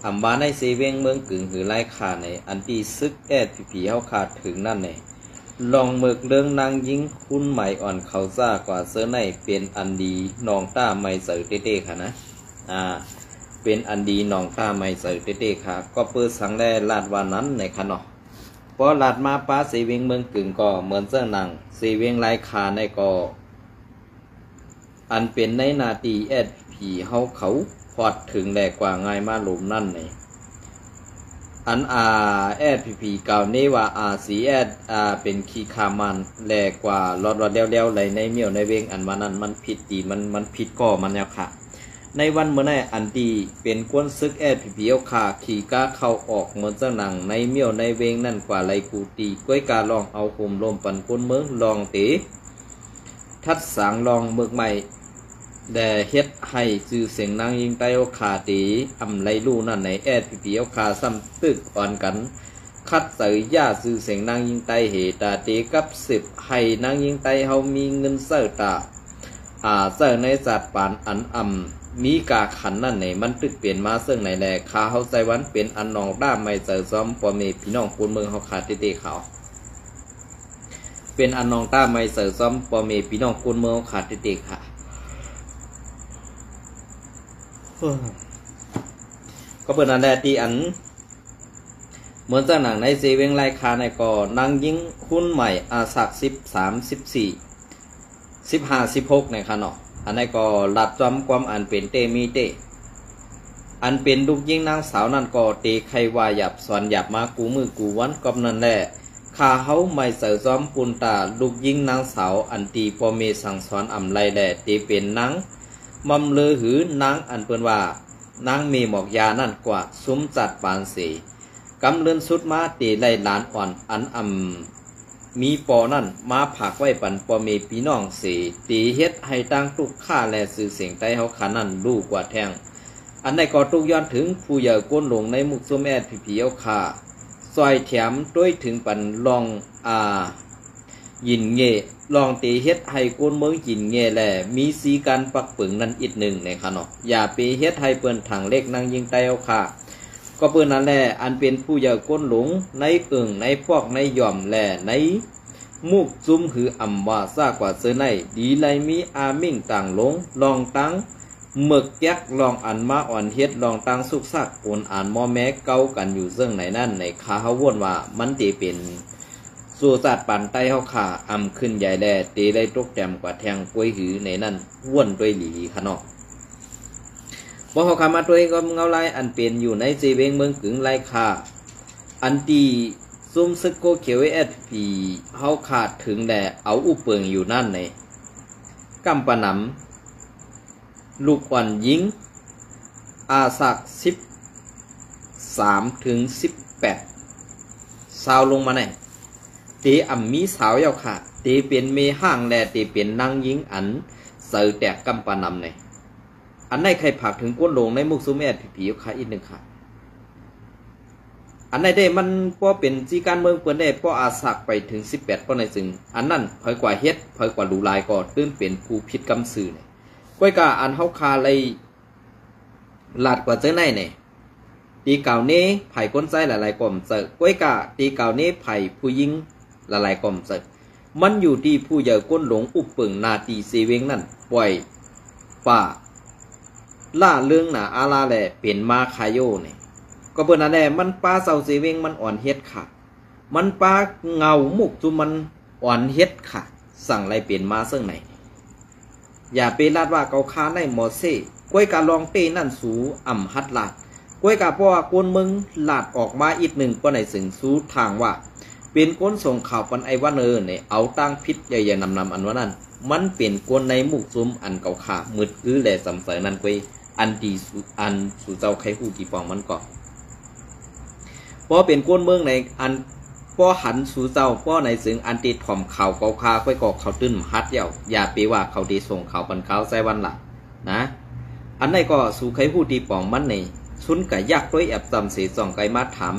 อำว่าในเซเวงเมืองกึ่งหือไล่ขาในอันที่ซึกแอดผีเฮาขาดถึงนั่นในลองเมือกเรื่องนางยิงคุณใหม่อ่อนเขาซ่ากว่าเสื้อในเป็นอันดีนองต้าไม่เสือเต้ๆค่ะนะเป็นอันดีนองต้าไม่เสือเต้ๆค่ะก็เปิดสังได้ลาดวันนั้นในค่ะเนาะพอลาดมาป้าเซเวงเมืองกึ่งก็เหมือนเสื้อนางเซเวงไล่ขาในก็อันเป็นในนาตีแอดผีเฮาเขาพอดถึงแหลกกว่าง่ายมาหลุมนั่นในอันแอดผีเก่านี่ว่าสีแอดเป็นขี้คามันแหลกกว่าลอดเลี้ยวๆไหลในเมี่ยวในเวงอันว่านั้นมันผิดดีมันผิดก็มันแล้วค่ะในวันเมื่อไหร่อันดีเป็นกวนซึกแอดผีเอาขาขี่ก้าเข้าออกเหมือนเจ้าหนังในเมี่ยวในเวงนั่นกว่าไหลกูตีก้อยกาลองเอาคุมลมปันก้นเมืองลองเตะทัดสางลองเมือกใหม่แด่เฮ็ดให้ชื่อเสียงนางยิงไต้เอาขาตีอำไรลู่นั่นในแอดผีเอาขาซ้ำตึกอ่อนกันคัดเสยย่าชื่อเสียงนางยิงไต้เหตาตีกับ10ให้นางยิงไต้เฮามีเงินเสิร์ตาเสิร์ในจัดปานอันมีกาขันนั่นในมันตึกเปลี่ยนมาซึ่งในแลขาเฮาใจวันเป็นอันนองด้ามไม่เสิร์ซ้อมปอเมพี่น้องคนเมืองเฮาขาดเตะเขาเป็นอันนองต้าไม่เสิร์ซ้อมปอเมพี่น้องคนเมืองเฮาขาดเตะค่ะก็เปิดอันแรกที่อันเหมือนเจ้าหนังในเซเวงไลคาในก่อนางยิงหุ้นใหม่สัก13 14 15 16ในค่ะเนาะอันนี้ก็หลับจอมความอันเป็นเตมีเตอันเป็นลูกยิงนางสาวนั่นก็เตใครว่าหยับสอนหยับมากูมือกูวันก็นั่นแหละข้าเฮาไม่เสือซ้อมปุนตาลูกยิงนางสาวอันตีพอเมสั่งสอนอำไรแหละเตเป็นนางมัมเลอหือนางอันเปิ้นว่านางมีหมอกยานั่นกว่าซุ้มจัดปานสีกำเลือนสุดมาเตไล่หลานอ่อนอันมีปอนั่นมาผักไว้ปันปอเมพี่น้องสีตีเฮ็ดให้ตั้งตุกฆ่าและสื่อเสียงใต้เฮาขานั่นลูกกว่าแทงอันใดก็ตุกย้อนถึงผู้ใหญ่ก้นหลงในมุกซุมแอดผีเอาขาซอยแถมด้วยถึงปันลองยินเงลองตีเฮ็ดให้ก้นเมืองยินเงแหละมีสีการปักปึงนั่นอีกหนึ่งในค่ะเนาะอย่าไปเฮ็ดให้เปิ้นถังเล็กนางยิงใต้เอาขาก็เปิ้นนั่นแหละอันเป็นผู้ใหญ่ก้นหลงในในพวกในย่อมแหละในมุกซุ่มหืออ่ำว่าซากว่าเสือในดีไลมีมิ่งต่างหลงลองตั้งหมึกแยกลองอันมาอ่อนเฮ็ดลองตั้งสุกซักโอนอ่านมอแม้เก้ากันอยู่เรื่องไหนนั่นในขาเฮาว่นว่ามันตีเป็นสู่จัดปันใต้เฮาขาขึ้นใหญ่แลตีได้ตกแต้มกว่าแทงกล้วยหือในนั่นว่นด้วยหลีขนอกบ่เฮาขามาด้วยก็เงาลายอันเป็นอยู่ในเจเวงเมืองกึ่งไลคาอันตีซุ่มซึกโกเขียวแอดผีเฮาขาดถึงแด่เอาอุเปิงอยู่นั่นในกำปะหนำลูกอ่อนยิงสัก13 ถึง 18สาวลงมาในเตมีสาวเยาค่ะเตเป็นเมห้างแลเตเป็นนางยิงอันเสือแตกกำปะหนำในอันในใครผักถึงก้นลงในมุกซุมแอดผีเอาค่ะอีกหนึ่งค่ะอันในได้มันป้อเป็นจีการเมืองเปิ้นได้ป้อสักไปถึง18ป้อในซึ่งอันนั้นเผยกว่าเฮ็ดเผยกว่าดูลายก็ตื้นเป็นผู้ผิดกำซื่อเนี่ยก้อยกาอันเฮาคาเลยลาดกว่าเจ้าในเนี่ยตีเก่านี้ไผ่ก้นใจหลายๆกล่อมเจอก้อยกาตีเก่านี้ไผ่ผู้ยิงหลายๆกล่อมเจอมันอยู่ที่ผู้ใหญ่ก้นหลงอุปเปิงนาตีเซเวงนั่นปล่อยป่าล่าเรื่องหนาอาลาแหละเป็นมาคาโยเนี่ยก็เปิ้นนั่นแหละมันปลาเสาเซเวงมันอ่อนเฮ็ดค่ะมันปลาเงามุกจุมันอ่อนเฮ็ดค่ะสั่งอะไรเปลี่ยนมาซึ่งไหนอย่าไปลาดว่าเกาคาในหมอเซ่ก้วยกาลองเต้นั่นสูฮัดลาดก้วยกาเพราะว่าก้นมึงลาดออกมาอีกหนึ่งก็ในสึงสูทางว่าเป็นก้นส่งข่าวปันไอวันเนี่ยเอาตั้งพิษใหญ่ๆนำอันว่านั้นมันเป็นก้นในมุกซุมอันเกาคามืดแหล่สำเสนั่นก้วยอันดีอันสู่เจ้าไข่หูจีปองมันก่อนพอเป็นก้นเมืองในอันพอหันสู่เจ้าพอในซึ่งอันติดถ่อมข่าวเกาคาค่อยกอกเขาตื้นฮัดเดี่ยวอย่าไปว่าเขาดีส่งข่าวปันเขาใส่วันละนะอันไหนก็สู่ไข่หูตีปองมันในชุนกะยักด้วยแอบจำเสียส่องไกมาถาม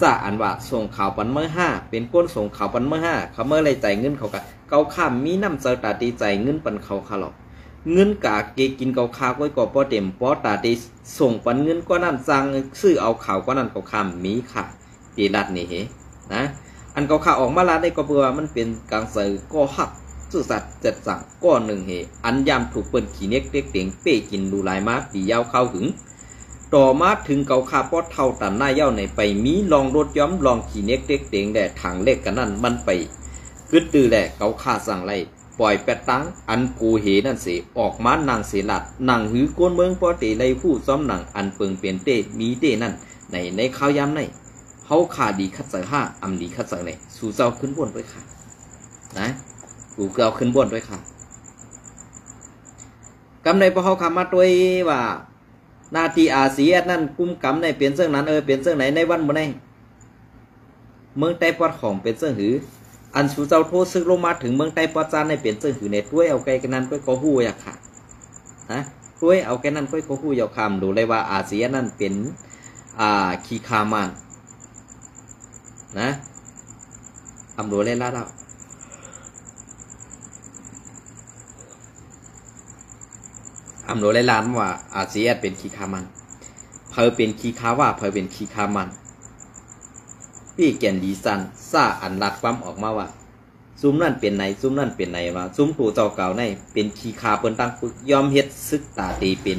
ซาอันว่าส่งข่าวปันเมื่อ5เป็นก้นส่งข่าวปันเมื่อ5เขาเมื่อไรใจเงินเขากะเกาข้ามมีน้ำเจอตาตีใจเงินปันเขาค่ะหรอก เงินกาเกกินเกาคาก้อยก่อป้อเต็มป้อตาติส่งปันเงินก็นั่นสั่งซื้อเอาข่าวก็นั่นเกาคามมีค่ะตีรัดนี่เหนะอันเกาคาออกมาลาได้ก็เพื่อมันเป็นกลางเสือก็หักสื่อสัตว์จัดสั่งก้อนหนึ่งเหอันยามถูกเปิ้นขี้เน็กเต็กเต็งเป้กินดูลายมาปียาวเข้าถึงต่อมาถึงเกาคาป้อเท่าตันหน้าเย้าในไปมีลองรถย้อมลองขี้เน็กเต็กเต็งแด่ทางเล็กกันนั่นมันไปกึดตือแหละเกาคาสั่งไรปล่อยแปดตังอันกูเหนั่นเสออกมานางเสลัดนางหือก้นเมืองป้อเตไรผู้ซ้อมหนังอันเปิงเปลี่ยนเตมีเตนั่นในข้าวยำในเขาขาดีคัดเสือห้าอำดีคัดเสือในสู่เจ้าขึ้นบนด้วยค่ะนะสู่เจ้าขึ้นบนด้วยค่ะกำในพอเขาคำมาด้วยว่านาทีอาเซียนั่นกุ้มกำในเปลี่ยนเสื้อนั้นเปลี่ยนเสื้อไหนในวันบนในเมืองใต้ปอดของเป็นเสื้อหืออันสู่เจ้าโทษซึ่งลงมาถึงเมืองใต้ปอดจานในเปลี่ยนเสื้อหือในด้วยเอาไกลกันนั้นก็ก็หู้อยากค่ะนะด้วยเอาแกนั่นก็หู้อยากคำดูเลยว่าอาเซียนั่นเป็นขีคามันนะทำดูเลยละเราทำดูเลยล้านว่าอาเซียเป็นขีคามันเพอเป็นขีคาว่าเพอเป็นขีคามันพี่แก่นดีซันซ่าอันรัดความออกมาว่าซุ้มนั่นเป็นไหนซุ้มนั่นเป็นไหนว่าซุ้มถูเจ้าเก่าในเป็นขีคาเปิ้นตั้งปึกยอมเฮ็ดซึกตาตีเป็น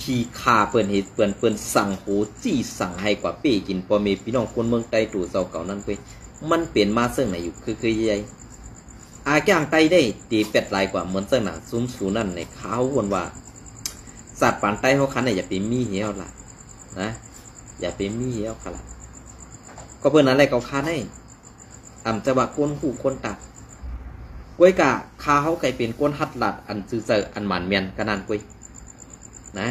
ขีคาเปิ้นเฮ็ดเปิ้นสั่งโหจี้สั่งให้กว่าปี้กินพอมีพี่น้องคนเมืองใต้ตู่เจ้าเก่านั่นเว้ยมันเปลี่ยนมาเสิ่งไหนอยู่คือใหญ่อาแก้งไตได้ตีเป็ดลายกว่าเหมือนเสิ่งหนาซุ้มสูนั่นในเขาวนว่าสัตว์ปานใต้เขาคันเนี่ยอย่าไปมีเหี้ยวล่ะนะอย่าไปมีเหี้ยวค่ะล่ะก็เปิ้นอะไรเก่าคาให้จะว่าก้นหูก้นตัดกล้วยกะคาเขาไก่เป็นก้นหัดหลัดอันซื่อเจออันหมันเมียนกระนานกล้วยนะ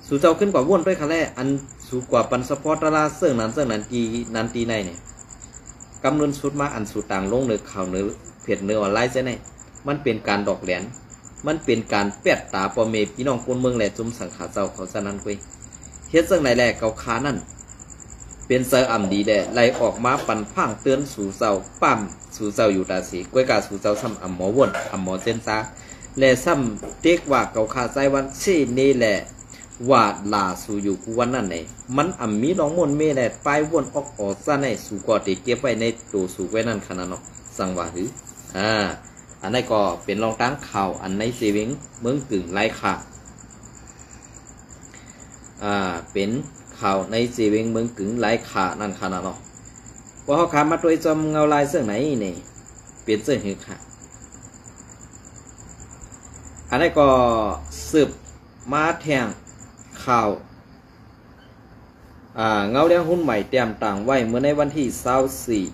สู่เจ้าขึ้นกว่าว่นด้วยค่ะแรกอันสู่กว่าปันสปอร์ตลาเสื่องนั้นตีในเนี่ยกำเนิดชุดมาอันสู่ต่างลงเนื้อข่าวเนื้อเพจเนื้อออนไลน์ใช่ไหมมันเป็นการดอกแหลนมันเป็นการแปดตาปอเมพี่น้องคนเมืองแหล่จุ่มสังขาเจ้าเขาซะนั้นกล้วยเฮ็ดเสื่องไหนแหละเกาคานั่นเป็นเซอร์อ่ำดีแด่ไล่ออกมาปั่นพังเตือนสู่เจ้าปั้มสู่เจ้าอยู่ตาสีกล้วยกาสู่เจ้าซ้ำอ่ำหมอว่นอ่ำหมอเส้นซาและซ้ำเด็กว่าเกาคาใจวันเช่นี่แหละว่าลาสู่อยู่กูวันนั่นไหนมันอ่ำมีน้องมนเมแหละไปว่นออกซะในสู่กอติเก็บไว้ในตัวสู่ไว้นั่นขนาดเนาะสั่งว่าหืออันนี้ก็เป็นรองตั้งข่าวอันในเซเวิงเมืองกึ่งไรค่ะเป็นข่าวในเซเวิงเมืองกึ่งไรค่ะนั่นขนาดเนาะพอเขาขามาตัวจอมเงาลายเสื้อไหนนี่เปลี่ยนเสื้อหือค่ะอันนี้ก็สืบมาแทงข่าวเงาเลี้ยงหุ้นใหม่เตรียมต่างไว้เมื่อในวันที่24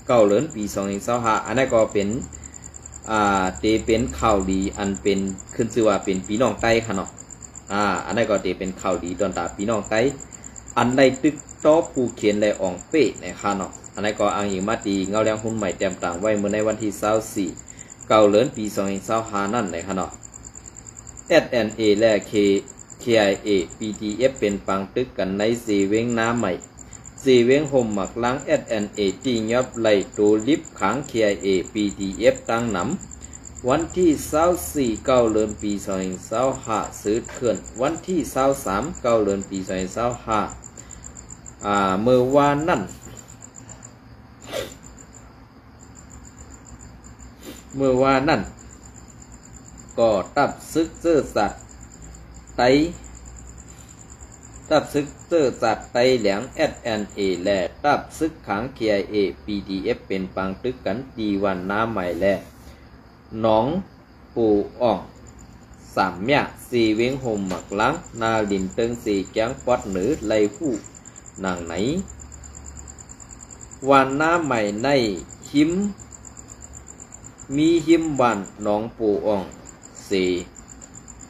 เก้าเดือนปี2025อันนี้ก็เป็นเตเป็นข่าวดีอันเป็นขึ้นชื่อว่าเป็นพี่น้องใต้ค่ะเนาะอันนี้ก็เตเป็นข่าวดีตอนตาพี่น้องใต้อันได้ตึกต่อผู้เขียนและอ่องเป้ในค่ะเนาะอันนี้ก็อ้างอิงมาตีเงาเลี้ยงหุ้นใหม่เตรียมต่างไว้เมื่อในวันที่24 เก้าเดือนปี2025นั่นในค่ะเนาะ SNA และ KIA PDF เป็นปังตึกกันในเซเว่งน้ำใหม่เซเว่งโฮมหมักล้าง SNA ตียอบไหลตัวลิฟขัง KIA PDF ตั้งหนำวันที่24 เก้าเดือนปี2025ซื้อเขื่อนวันที่23 เก้าเดือนปี2025เมื่อวานนั่นก็ตับซึกเจอสัตว์ไตตับซึกเจอสัตว์ไตเหลียง SNA และตับซึกขัง KIA PDF เป็นปังตึกกันดีวันน้ำใหม่และน้องปูอ่องสามแยกสีเวงโฮมหมักล้างนาลินเติงสีแก้งปอดหรือไลผู้นางไหนวันน้ำใหม่ในหิมมีหิมวันน้องปูอ่องเส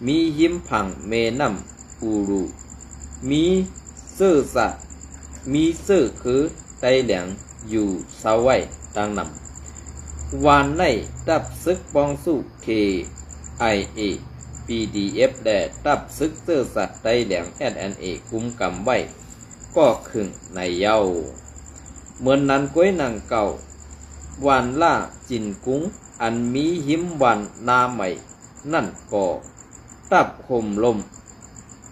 มีหิมผังเมน้ำปูรูมีเสื้อสัตว์มีเสื้อคือไตเหลียงอยู่เสาไว้ดังนำวันในตับซึกปองสู้ KIA PDF และตับซึกเสื้อสัตว์ไตเหลียง SNA คุ้มกำไว้ก็ขึงในเย้าเหมือนนั้นก้วยนางเก่าวันล่าจินกุ้งอันมีหิมวันนาใหม่ นั่นก็ตับห่มลม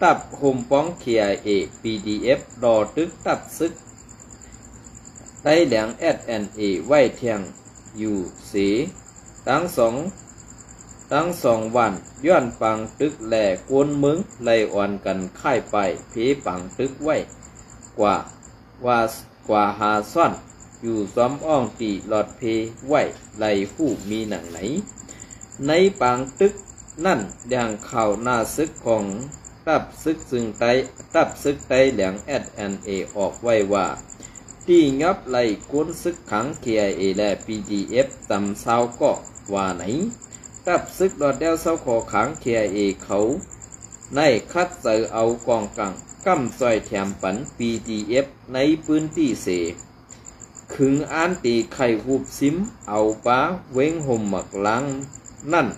ตับห่มป้องเคียเอ PDF รอตึกตับซึกไต้แหลง SNA ไว้เทียงอยู่สีทั้งสองวันย้อนปังตึกแหล่กวนมึงไล่อ่อนกันค่ายไปผีปังตึกไว้กว่าหาซ่อนอยู่ซ้อมอ้องตีหลอดเพไว้ไล่ผู้มีหนังไหนในปังตึกนั่นอย่างข่าวหน้าซึกของตับซึกไต้แหลง SNA ออกไว้ว่าที่งับไล่กวนซึกขัง KIA และ PDF ตำเศร้าก็ว่าไหนตับซึกดอดเดวเศร้าขอขัง KIA เขาในคัดเสือเอากองกังกำซอยแถมปัน PDF ในพื้นที่เสขึงอ่านตีไข่หูบซิมเอาป้าเว้งห่มหมักล้างนั่น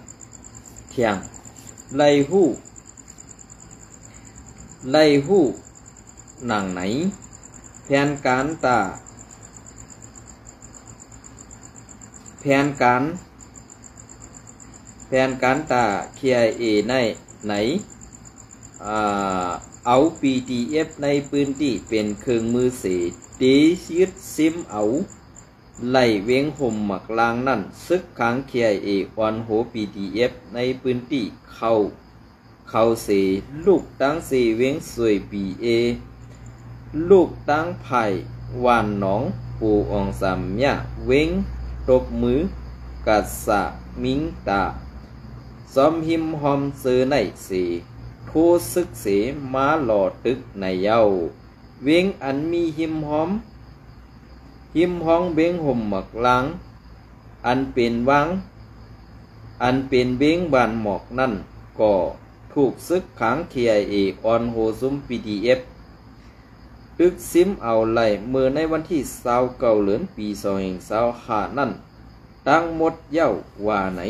เทียงไล่หู้หนังไหนแผนการตาKIA ในไหนเอา PDF ในพื้นที่เป็นเครื่องมือเสตียึดซิมเอาไล่เว้งห่มหมักลางนั่นซึกขัง KIA ออนโห PDF ในพื้นที่เขาเสลูกตั้งเสเว้งสวย BA ลูกตั้งไผ่วานหนองปูอองสามยะเว้งตบมือกัดสะมิงตาซ้อมหิมหอมซื้อในสีทูซึกเสมาหล่อตึกในเย้าเว้งอันมีหิมหอมเบ้งห่มหมักล้างอันเป็นเบ้งบานหมอกนั่นก็ถูกซึกขัง KIA ออนโฮซุม PDF ตึกซิมเอาไล่เมื่อในวันที่29เดือนปี2025นั่นตั้งหมดเย้าว่าไหน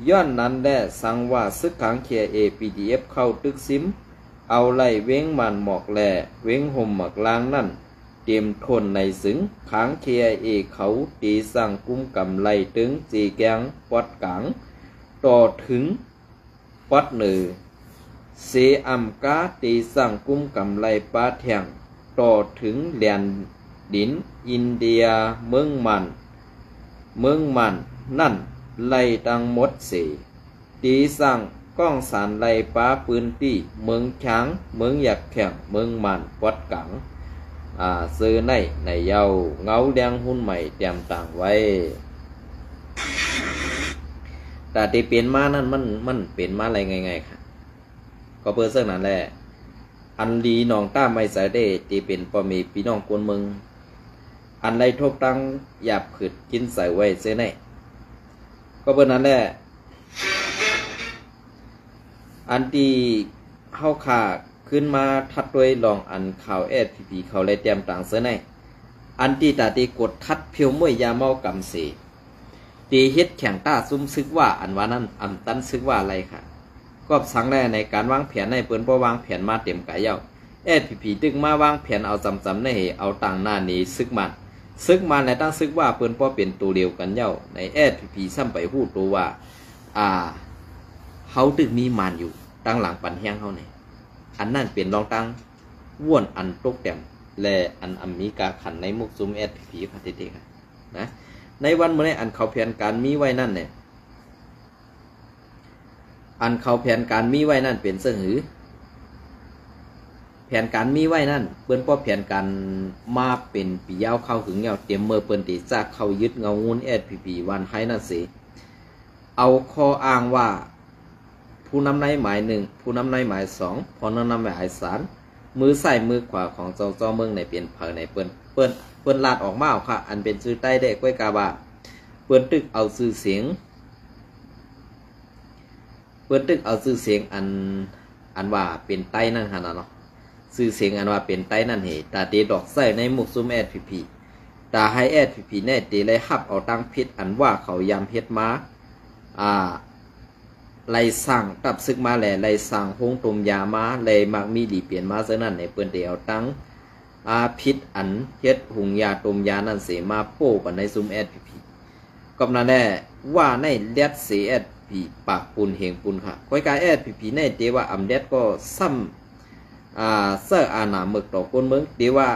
ย้อนนั้นแลสั่งว่าซึกขัง KIA PDF เข้าตึกซิมเอาไล่เว้งมันหมอกแลเว้งห่มหมักล้างนั่นเตรียมทนในสึงขัง KIA เขาตีสั่งกุมกำไล่ตึงจีแกงปอดกังต่อถึงปอดเหนือเสอัมกาตีสั่งกุมกำไล่ปาแทงต่อถึงแหลนดินอินเดียเมืองมันนั่นไล่ตังหมดเสตีสั่งก้องสารไล่ป้าปืนที่เมืองช้างเมืองอยากแข่งเมืองมันวัดกังซื้อในเยาเงาแดงหุ้นใหม่เตรียมต่างไว้แต่ที่เปลี่ยนมานั่นมันเปลี่ยนมาอะไรไงค่ะก็เพื่อเสื่อนั่นแหละอันดีน้องต้าไม่ใส่ได้ที่เป็นปอมีพี่น้องกวนเมืองอันไรทบตั้งหยาบขืดกินใส่ไว้เสียแน่ก็เพื่อนั้นแหละอันที่เข้าขาขึ้นมาทัดด้วยลองอันข่าวSPPเขาเลยเตรียมต่างเสียแน่อันที่ตาตีกดทัดเพียวมวยยาเมากำเสตีเฮ็ดแข่งต้าซุ่มซึกว่าอันว่านั้นอันตันซึกว่าอะไรค่ะก็สังแรในการวางแผนในเปิ้นบ่วางแผนมาเต็มกายเย้าSPP ตึกมาวางแผนเอาจำในเอาต่างหน้านี้ซึกมันและตั้งซึกว่าเปิ้นบ่เป็นตัวเดียวกันเย้าใน SPP ซ้ำไปฮู้ตัวว่าเฮาตึกมีมันอยู่ตั้งหลังปันแห้งเฮานี่อันนั่นเป็นรองตั้งว่วนอันตกแต้มและอันอเมริกาขันในมุกซุมSPP ค่ะติๆค่ะนะในวันมื้อนี้อันเขาแผนการมีไว้นั่นเนี่ยอันเขาแผนการมีไว้นั่นเป็นเสื่อหือแผนการมีไว้นั่นเปิ้นป้อแผนการมาเป็นปียาวเข้าถึงเงาเตรียมเมื่อเปิ้นตีจากเข้ายึดเงางูนSPP วันให้นั่นสิเอาข้ออ้างว่าผู้นำในหมายหนึ่งผู้นำในหมายสองพอนำในหมายสามมือใส่มือขวาของเจ้าเมืองในเปลี่ยนเผยในเปิ้นลาดออกมาค่ะอันเป็นชื่อใต้ได้ก้อยกาบาเปิ้นตึกเอาชื่อเสียงอันว่าเป็นไต้นั่นฮะเนาะชื่อเสียงอันว่าเป็นไต้นั่นเหตาเตดอกใส่ในมุกซุมSPPตาให้SPPแน่เตเลยฮับเอาตั้งพิษอันว่าเขายำเพชรมาไล่สั่งตับซึกมาแหล่ไล่สั่งหงตุมยามาไล่มักมีดีเปลี่ยนมาเสนั่นในเปิ้นเดียวตั้งพิษอันเฮ็ดหุงยาตุมยานั่นเสมาโป้กันในซุมSPPก็นั่นแหละว่าในเลียดเส ผีปากปูนเหงปูนค่ะก้อยกายแอดผีในเดว่าอำเด็ดก็ซ้ำเสื้ออาหนาหมึกต่อคนเมืองเดว่า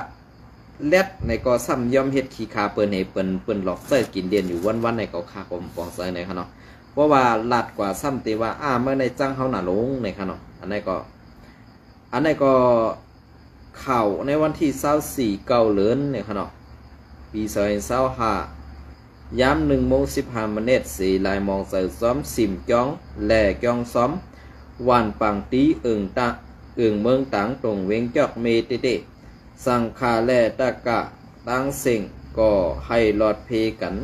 เล็ดในก็ซ้ำย่อมเฮ็ดขี้คาเปิ้นให้เปิ้นหลอกเสื้อกินเดียนอยู่วันๆในก็คาผมปองเสื้อในค่ะเนาะเพราะว่าลาดกว่าซ้ำเดว่าเมื่อในจ้างเขาหนาลงในค่ะเนาะอันนี้ก็ข่าวในวันที่24เก้าเดือนเนี่ยค่ะเนาะปี2025ย้ำ1:15สี่ลายมองใส่ซ้อมสิมจ้องแหล่จ้องซ้อมวันปังตีเมืองต่างตรงเวงจอกเมเตเตสังคาแลตะกะตั้งเสิงก็ให้หลอดเพกัน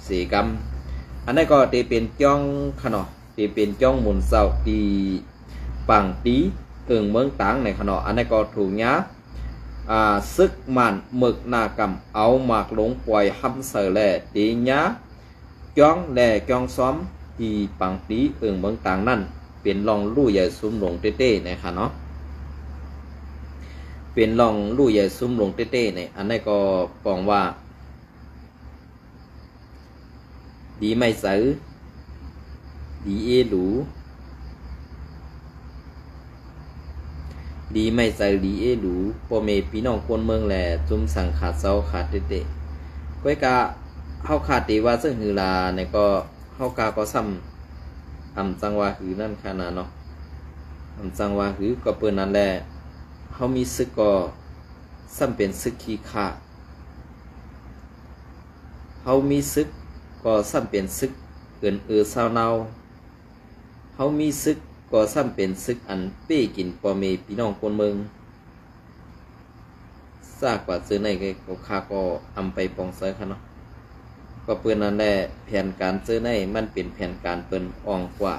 สีกรรมอันนี้ก็ตีเป็นจ้องค่ะเนาะตีเป็นจ้องหมุนเสาตีปังตีเมืองต่างในค่ะเนาะอันนี้ก็ถูกย้าซึกมันหมึกนากำเอาหมากหลงปล่อยห้ำเสือแหล่ตีย้าจ้องแหล่จ้องซ้อมตีปังตีเมืองต่างนั่นเป็นลองลู่ใหญ่ซุ้มหลงเต้ๆนะคะเนาะเป็นลองลู่ใหญ่ซุ้มหลงเต้ๆเนี่ยอันนี้ก็ปองว่าดีไม่ซื้อดีหรูดีไม่ใส่ดีหรูพ่อแม่พี่น้องคนเมืองแหล่จุ่มสั่งขาดเสาขาดเตะก้อยกาเฮาขาดตีว่าซึ่งหือลาเนี่ยก็เฮากาก็ซ้ำจังว่าหือนั่นขนาดเนาะจังว่าหือก็เปิ้นนั่นแหละเฮามีซึกก็ซ้ำเป็นซึกขี้ขาเฮามีซึกก็ซ้ำเป็นซึกเกินซาวเนาเฮามีซึกก็ซ้ำเป็นซึกอันเป้กินพ่อแม่พี่น้องคนเมืองซากกว่าซื้อในก็ค่าก็ไปปองเสือค่ะเนาะก็เปิ้นนั่นแหละแผนการซื้อในมันเป็นแผนการเปิ้นอ่องกว่า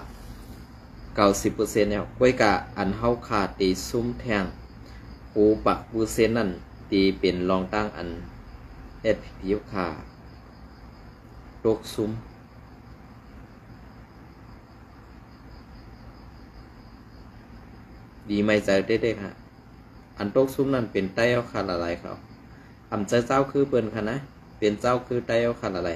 90% แล้วก้อยกะอันเฮาขาดตีซุ้มแทงปูปักปูเซนนั่นตีเป็นรองตั้งอันเอ็ดผิวขาโรคซุ้มดีไม่ใจเด็กๆฮะอันโรคซุ้มนั่นเป็นไตเอาขาดอะไรครับเจ้าคือเปิ้นค่ะนะเป็นเจ้าคือไตเอาขาดอะไร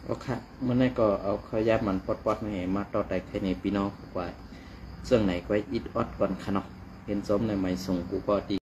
โอเคเมื่อไหร่ก็เอาขยะมันปอดๆมาต่อแต่แค่ในพี่น้องกว่าเสื่องไหนก็อิดออดก่อนค่ะเนาะเห็นสมในไม่ส่งกูก็ดี